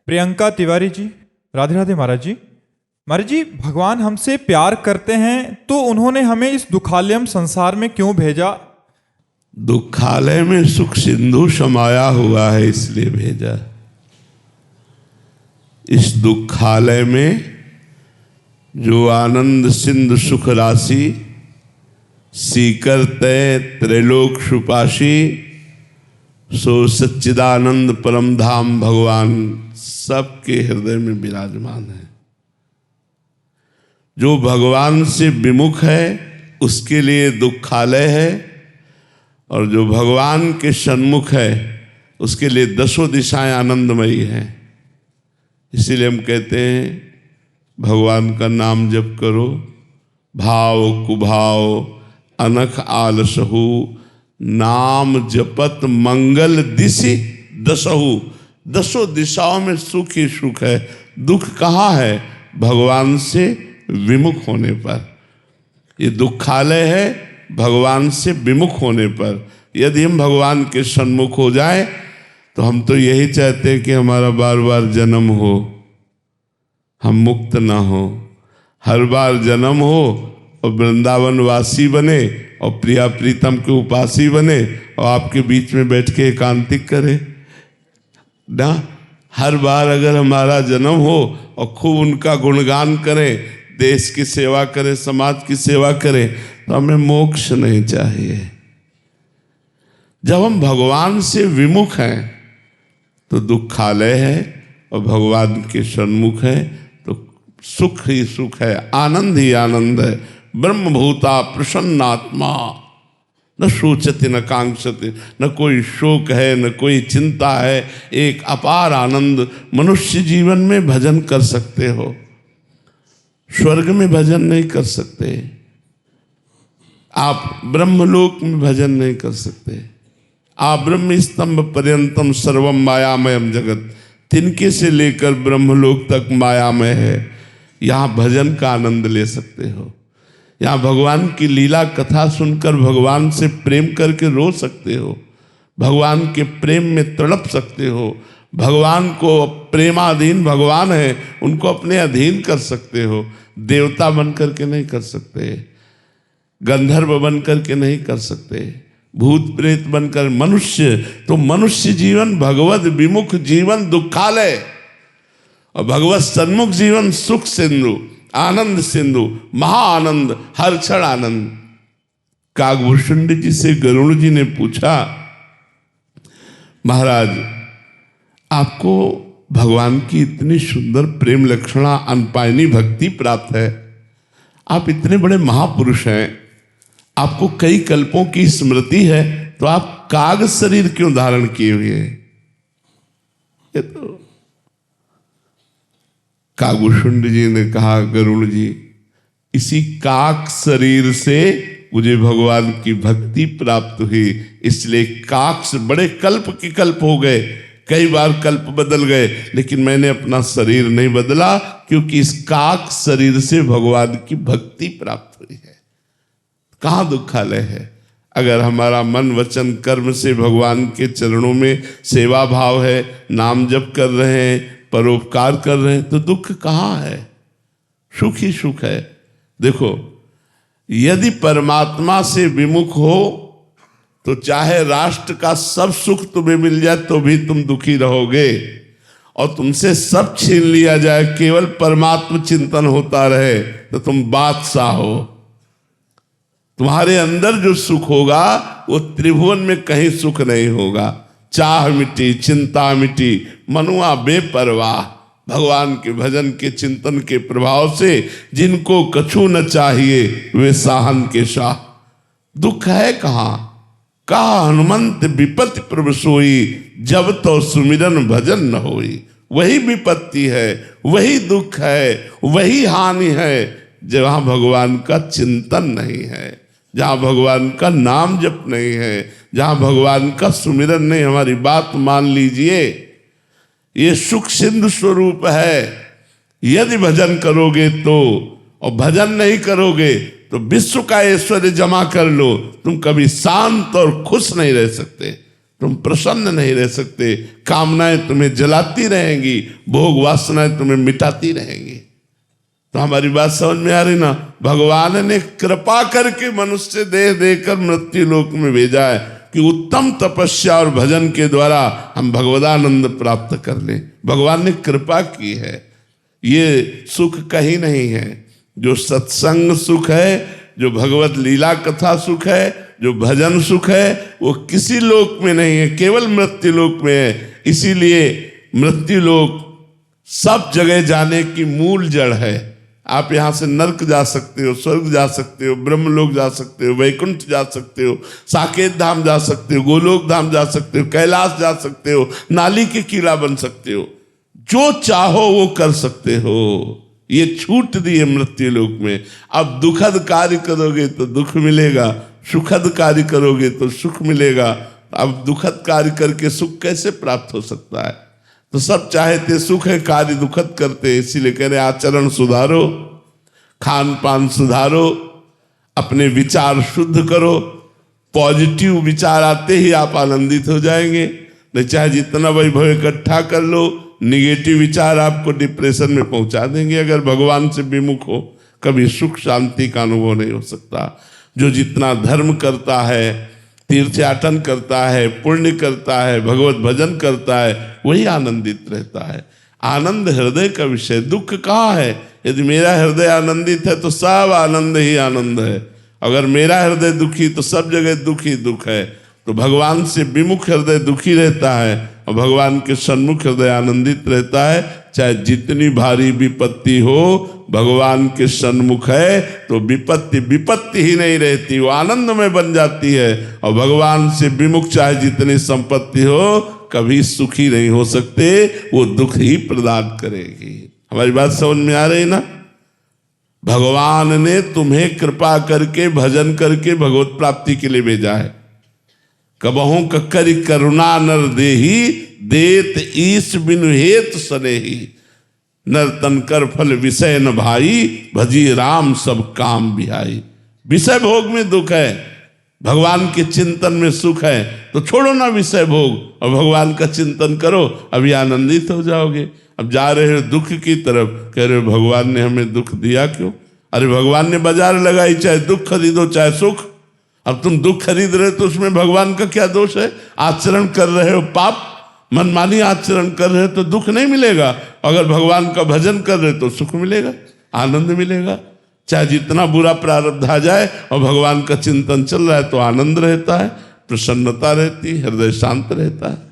प्रियंका तिवारी जी, राधे राधे महाराज जी। महाराज जी, भगवान हमसे प्यार करते हैं तो उन्होंने हमें इस दुखालयम संसार में क्यों भेजा? दुखालय में सुख सिंधु समाया हुआ है इसलिए भेजा। इस दुखालय में जो आनंद सिंधु सुख राशि सीकर तय त्रैलोक सुपाशी सो सच्चिदानंद परम धाम भगवान सबके हृदय में विराजमान है। जो भगवान से विमुख है उसके लिए दुखालय है, और जो भगवान के सन्मुख है उसके लिए दसों दिशाएं आनंदमयी हैं। इसीलिए हम कहते हैं भगवान का नाम जप करो, भाव कुभाव अनख आलसहु, नाम जपत मंगल दिशि दसहु। दसों दिशाओं में सुख ही सुख है। दुख कहाँ है? भगवान से विमुख होने पर। ये दुखालय है भगवान से विमुख होने पर। यदि हम भगवान के सन्मुख हो जाए तो हम तो यही चाहते हैं कि हमारा बार बार जन्म हो, हम मुक्त ना हो, हर बार जन्म हो और वृंदावन वासी बने और प्रिया प्रीतम के उपासी बने और आपके बीच में बैठ के एकांतिक करे ना। हर बार अगर हमारा जन्म हो और खूब उनका गुणगान करें, देश की सेवा करें, समाज की सेवा करें, तो हमें मोक्ष नहीं चाहिए। जब हम भगवान से विमुख हैं तो दुखालय है, और भगवान के सन्मुख है तो सुख ही सुख है, आनंद ही आनंद है। ब्रह्मभूता प्रसन्नात्मा न सोचते न कांक्षते, न कोई शोक है न कोई चिंता है। एक अपार आनंद। मनुष्य जीवन में भजन कर सकते हो, स्वर्ग में भजन नहीं कर सकते। आप ब्रह्मलोक में भजन नहीं कर सकते। आप ब्रह्म स्तंभ पर्यंतम सर्वम मायामयम जगत, तिनके से लेकर ब्रह्मलोक तक मायामय है। यहाँ भजन का आनंद ले सकते हो। यहाँ भगवान की लीला कथा सुनकर भगवान से प्रेम करके रो सकते हो, भगवान के प्रेम में तड़प सकते हो। भगवान को प्रेमाधीन भगवान है, उनको अपने अधीन कर सकते हो। देवता बन करके नहीं कर सकते, गंधर्व बन करके नहीं कर सकते, भूत प्रेत बनकर। मनुष्य तो मनुष्य जीवन भगवत विमुख जीवन दुखालय, और भगवत सन्मुख जीवन सुख सिंधु, आनंद सिंधु, महाआनंद, हर क्षण आनंद। कागभूषण जी से गरुड़ जी ने पूछा, महाराज आपको भगवान की इतनी सुंदर प्रेम लक्षणा अनपायनी भक्ति प्राप्त है, आप इतने बड़े महापुरुष हैं, आपको कई कल्पों की स्मृति है, तो आप काग शरीर क्यों धारण किए हुए हैं? ये तो कागभूषण जी ने कहा, गरुड़ जी इसी काक शरीर से मुझे भगवान की भक्ति प्राप्त हुई, इसलिए काक से बड़े कल्प के कल्प हो गए, कई बार कल्प बदल गए, लेकिन मैंने अपना शरीर नहीं बदला, क्योंकि इस काक शरीर से भगवान की भक्ति प्राप्त हुई है। कहाँ दुखालय है? अगर हमारा मन वचन कर्म से भगवान के चरणों में सेवा भाव है, नाम जप कर रहे हैं, परोपकार कर रहे हैं, तो दुख कहाँ है? सुख ही सुख है। देखो, यदि परमात्मा से विमुख हो तो चाहे राष्ट्र का सब सुख तुम्हें मिल जाए तो भी तुम दुखी रहोगे, और तुमसे सब छीन लिया जाए, केवल परमात्मा चिंतन होता रहे, तो तुम बादशाह हो। तुम्हारे अंदर जो सुख होगा वो त्रिभुवन में कहीं सुख नहीं होगा। चाह मिटी, चिंता मिटी, मनुआ बेपरवाह। भगवान के भजन के चिंतन के प्रभाव से जिनको कछु न चाहिए वे साहन के शाह। दुख है कहाँ? कहा हनुमंत विपत्ति प्रभु सोई, जब तो सुमिरन भजन न होई। वही विपत्ति है, वही दुख है, वही हानि है जहाँ भगवान का चिंतन नहीं है, जहाँ भगवान का नाम जप नहीं है, जहाँ भगवान का सुमिरन नहीं। हमारी बात मान लीजिए, ये सुख सिंधु स्वरूप है। यदि भजन करोगे तो, और भजन नहीं करोगे तो विश्व का ऐश्वर्य जमा कर लो, तुम कभी शांत और खुश नहीं रह सकते। तुम प्रसन्न नहीं रह सकते, कामनाएं तुम्हें जलाती रहेंगी, भोग वासनाएं तुम्हें मिटाती रहेंगी। तो हमारी बात समझ में आ रही ना? भगवान ने कृपा करके मनुष्य देह देकर मृत्यु लोक में भेजा है कि उत्तम तपस्या और भजन के द्वारा हम भगवदानंद प्राप्त कर लें। भगवान ने कृपा की है। ये सुख कहीं नहीं है। जो सत्संग सुख है, जो भगवत लीला कथा सुख है, जो भजन सुख है, वो किसी लोक में नहीं है, केवल मृत्यु लोक में है। इसीलिए मृत्यु लोक सब जगह जाने की मूल जड़ है। आप यहाँ से नरक जा सकते हो, स्वर्ग जा सकते हो, ब्रह्मलोक जा सकते हो, वैकुंठ जा सकते हो, साकेत धाम जा सकते हो, गोलोक धाम जा सकते हो, कैलाश जा सकते हो, नाली के कीड़ा बन सकते हो, जो चाहो वो कर सकते हो। ये छूट दी है मृत्यु लोक में। अब दुखद कार्य करोगे तो दुख मिलेगा, सुखद कार्य करोगे तो सुख मिलेगा। अब दुखद कार्य करके सुख कैसे प्राप्त हो सकता है? तो सब चाहते सुख है, कार्य दुखद करते। इसीलिए कह रहे आचरण सुधारो, खान पान सुधारो, अपने विचार शुद्ध करो। पॉजिटिव विचार आते ही आप आनंदित हो जाएंगे। नहीं चाहे जितना वैभव इकट्ठा कर लो, निगेटिव विचार आपको डिप्रेशन में पहुंचा देंगे। अगर भगवान से विमुख हो, कभी सुख शांति का अनुभव नहीं हो सकता। जो जितना धर्म करता है, तीर्थयाटन करता है, पुण्य करता है, भगवत भजन करता है, वही आनंदित रहता है। आनंद हृदय का विषय, दुख कहाँ है? यदि मेरा हृदय आनंदित है तो सब आनंद ही आनंद है। अगर मेरा हृदय दुखी तो सब जगह दुख ही दुख है। तो भगवान से विमुख हृदय दुखी रहता है और भगवान के सन्मुख हृदय आनंदित रहता है। चाहे जितनी भारी विपत्ति हो, भगवान के सन्मुख है तो विपत्ति विपत्ति ही नहीं रहती, वो आनंद में बन जाती है। और भगवान से विमुख चाहे जितनी संपत्ति हो, कभी सुखी नहीं हो सकते, वो दुख ही प्रदान करेगी। हमारी बात समझ में आ रही ना? भगवान ने तुम्हें कृपा करके भजन करके भगवत प्राप्ति के लिए भेजा है। कबहू ककरी करुणा नर देही, देत ईश बिनु हेत सनेही। नर तन कर फल विषय न भाई, भजी राम सब काम बिहाई। विषय भोग में दुख है, भगवान के चिंतन में सुख है। तो छोड़ो ना विषय भोग और भगवान का चिंतन करो, अभी आनंदित हो जाओगे। अब जा रहे हो दुख की तरफ, कह रहे हो भगवान ने हमें दुख दिया क्यों? अरे भगवान ने बाजार लगाई, चाहे दुख खरीदो चाहे सुख। अब तुम दुख खरीद रहे हो तो उसमें भगवान का क्या दोष है? आचरण कर रहे हो पाप, मनमानी आचरण कर रहे हो तो दुख नहीं मिलेगा। अगर भगवान का भजन कर रहे हो तो सुख मिलेगा, आनंद मिलेगा। चाहे जितना बुरा प्रारब्ध आ जाए और भगवान का चिंतन चल रहा है तो आनंद रहता है, प्रसन्नता रहती है, हृदय शांत रहता है।